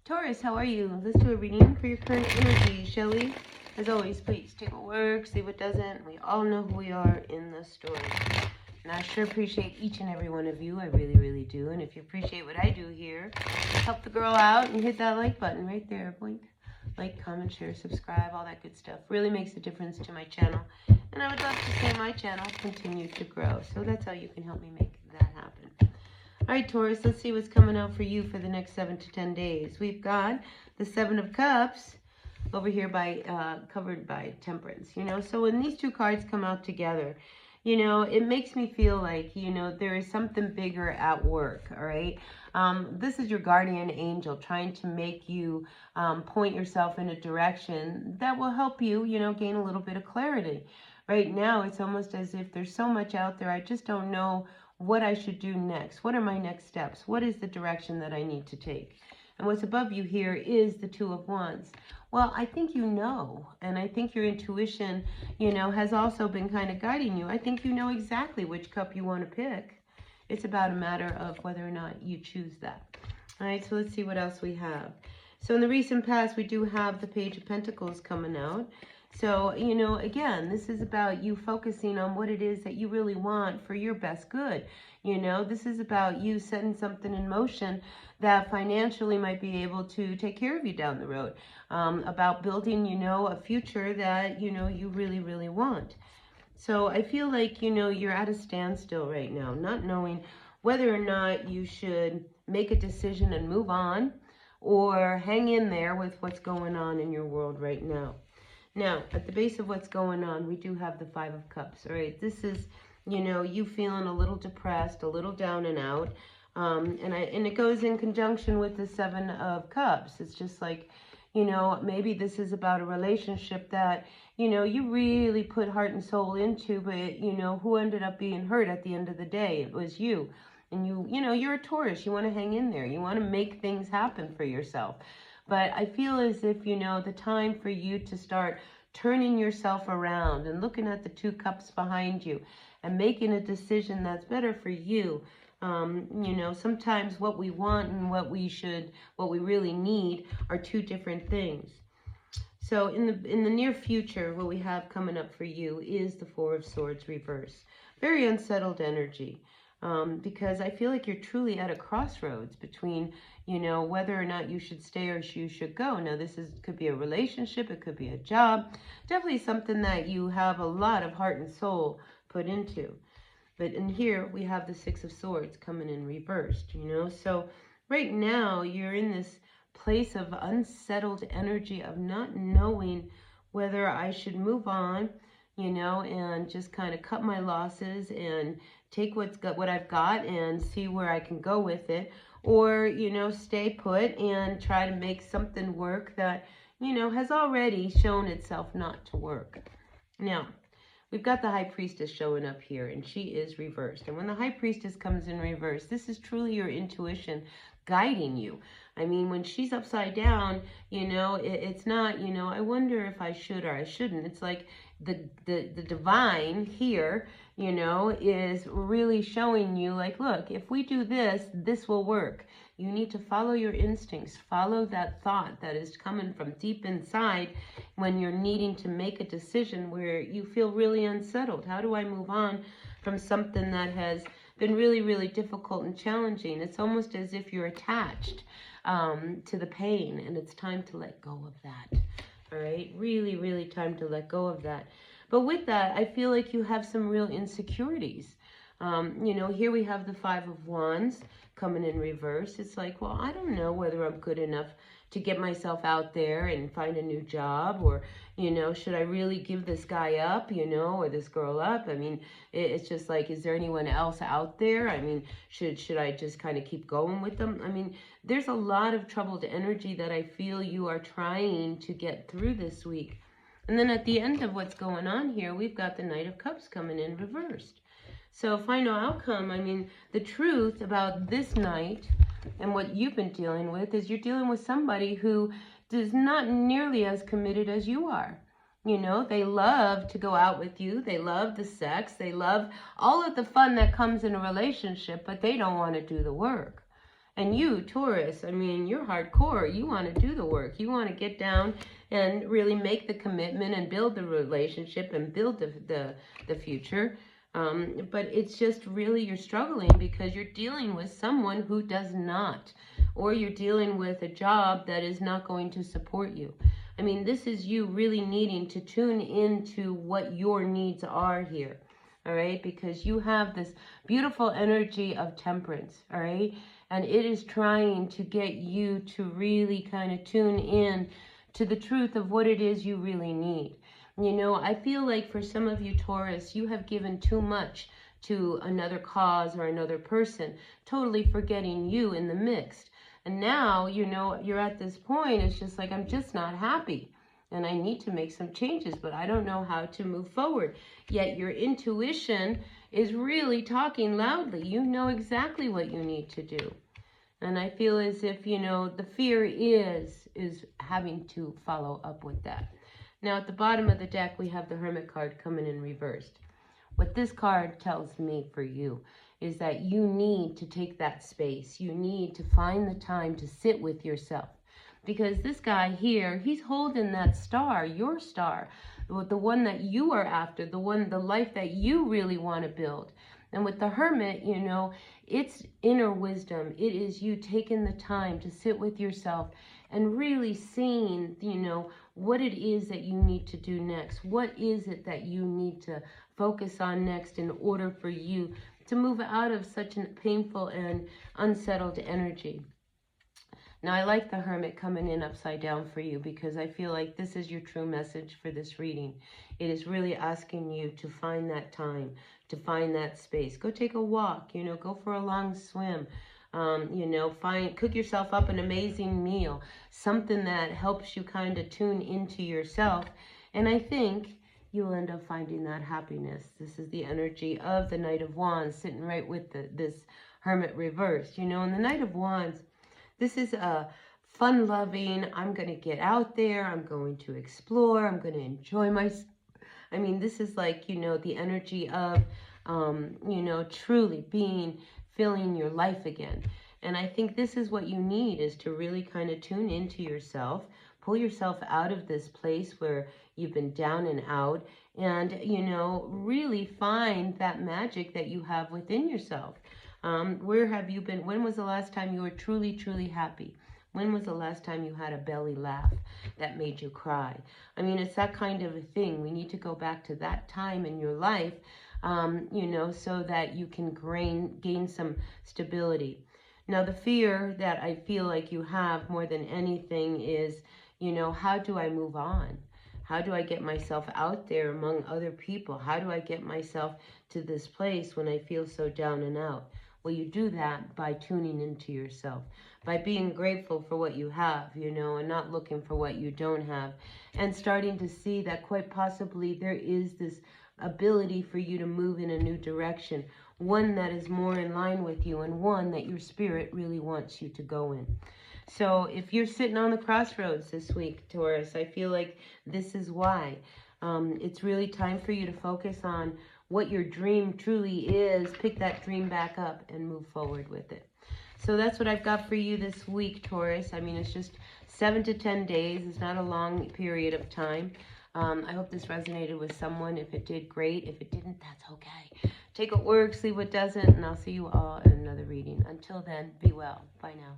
Taurus, how are you? Let's do a reading for your current energy, shall we? As always, please take what works, leave what doesn't. We all know who we are in the story. And I sure appreciate each and every one of you. I really, really do. And if you appreciate what I do here, help the girl out and hit that like button right there. Blink. Like, comment, share, subscribe, all that good stuff. Really makes a difference to my channel. And I would love to see my channel continue to grow. So that's how you can help me make that happen. All right, Taurus, let's see what's coming out for you for the next 7 to 10 days. We've got the Seven of Cups over here by covered by Temperance, So when these two cards come out together, it makes me feel like, there is something bigger at work, all right? This is your guardian angel trying to make you point yourself in a direction that will help you, gain a little bit of clarity. Right now, it's almost as if there's so much out there, I just don't know what I should do next. What are my next steps? What is the direction that I need to take? And what's above you here is the Two of Wands. Well, I think you know, and I think your intuition, has also been kind of guiding you. I think you know exactly which cup you want to pick. It's about a matter of whether or not you choose that. All right, so let's see what else we have. So in the recent past, we do have the Page of Pentacles coming out. So, again, this is about you focusing on what it is that you really want for your best good. This is about you setting something in motion that financially might be able to take care of you down the road. About building, a future that, you really, really want. So I feel like, you're at a standstill right now, not knowing whether or not you should make a decision and move on or hang in there with what's going on in your world right now. Now, at the base of what's going on, we do have the Five of Cups, all right? This is, you feeling a little depressed, a little down and out. And it goes in conjunction with the Seven of Cups. It's just like, maybe this is about a relationship that, you really put heart and soul into, but, who ended up being hurt at the end of the day? It was you. And you're a Taurus. You want to hang in there. You want to make things happen for yourself. But I feel as if, the time for you to start turning yourself around and looking at the two cups behind you and making a decision that's better for you. Sometimes what we want and what we really need are two different things. So in the near future, what we have coming up for you is the Four of Swords reverse. Very unsettled energy. Because I feel like you're truly at a crossroads between, whether or not you should stay or you should go. Now, could be a relationship, it could be a job, definitely something that you have a lot of heart and soul put into. But in here, we have the Six of Swords coming in reversed, So right now, you're in this place of unsettled energy of not knowing whether I should move on, and just kind of cut my losses and take what I've got and see where I can go with it, or, stay put and try to make something work that, has already shown itself not to work. Now, we've got the High Priestess showing up here, and she is reversed. And when the High Priestess comes in reverse, this is truly your intuition guiding you. I mean, when she's upside down, it's not, I wonder if I should or I shouldn't. It's like the divine here, is really showing you like, look, if we do this, this will work. You need to follow your instincts, follow that thought that is coming from deep inside when you're needing to make a decision where you feel really unsettled. How do I move on from something that has been really, really difficult and challenging? It's almost as if you're attached to the pain, and it's time to let go of that. All right, really, really time to let go of that. But with that, I feel like you have some real insecurities. Here we have the Five of Wands coming in reverse. It's like, well, I don't know whether I'm good enough to get myself out there and find a new job, or, should I really give this guy up, or this girl up? I mean, it's just like, is there anyone else out there? I mean, should I just kind of keep going with them? I mean, there's a lot of troubled energy that I feel you are trying to get through this week. And then at the end of what's going on here, we've got the Knight of Cups coming in reversed. So final outcome, I mean, the truth about this night and what you've been dealing with is you're dealing with somebody who is not nearly as committed as you are. They love to go out with you. They love the sex. They love all of the fun that comes in a relationship, but they don't want to do the work. And you, Taurus, I mean, you're hardcore. You want to do the work. You want to get down and really make the commitment and build the relationship and build the future. But it's just really you're struggling because you're dealing with someone who does not, or you're dealing with a job that is not going to support you. I mean, this is you really needing to tune into what your needs are here, all right? Because you have this beautiful energy of temperance, all right? And it is trying to get you to really kind of tune in to the truth of what it is you really need. You know, I feel like for some of you Taurus, you have given too much to another cause or another person, totally forgetting you in the mix. And now, you know, you're at this point, it's just like, I'm just not happy. And I need to make some changes, but I don't know how to move forward. Yet your intuition is really talking loudly. You know exactly what you need to do. And I feel as if, you know, the fear is having to follow up with that. Now, at the bottom of the deck, we have the Hermit card coming in reversed. What this card tells me for you is that you need to take that space. You need to find the time to sit with yourself. Because this guy here, he's holding that star, your star, the one that you are after, the life that you really want to build. And with the Hermit, you know, it's inner wisdom. It is you taking the time to sit with yourself and really seeing, you know, what it is that you need to do next. What is it that you need to focus on next in order for you to move out of such a painful and unsettled energy. Now, I like the Hermit coming in upside down for you because I feel like this is your true message for this reading. It is really asking you to find that time, to find that space. Go take a walk, you know, go for a long swim. You know, cook yourself up an amazing meal, something that helps you kind of tune into yourself. And I think you'll end up finding that happiness. This is the energy of the Knight of Wands sitting right with this Hermit reversed. You know, and the Knight of Wands, this is a fun-loving, I'm going to get out there, I'm going to explore, I'm going to enjoy myself. I mean, this is like, you know, the energy of, you know, truly feeling your life again. And I think this is what you need, is to really kind of tune into yourself, pull yourself out of this place where you've been down and out, and, you know, really find that magic that you have within yourself. Where have you been? When was the last time you were truly, truly happy? When was the last time you had a belly laugh that made you cry? I mean, it's that kind of a thing. We need to go back to that time in your life, you know, so that you can gain some stability. Now, the fear that I feel like you have more than anything is, you know, how do I move on? How do I get myself out there among other people? How do I get myself to this place when I feel so down and out? Well, you do that by tuning into yourself, by being grateful for what you have, you know, and not looking for what you don't have, and starting to see that quite possibly there is this ability for you to move in a new direction, one that is more in line with you and one that your spirit really wants you to go in. So if you're sitting on the crossroads this week, Taurus, I feel like this is why. It's really time for you to focus on what your dream truly is. Pick that dream back up and move forward with it. So that's what I've got for you this week, Taurus. I mean, it's just 7 to 10 days. It's not a long period of time. I hope this resonated with someone. If it did, great. If it didn't, that's okay. Take what works, leave what doesn't, and I'll see you all in another reading. Until then, be well. Bye now.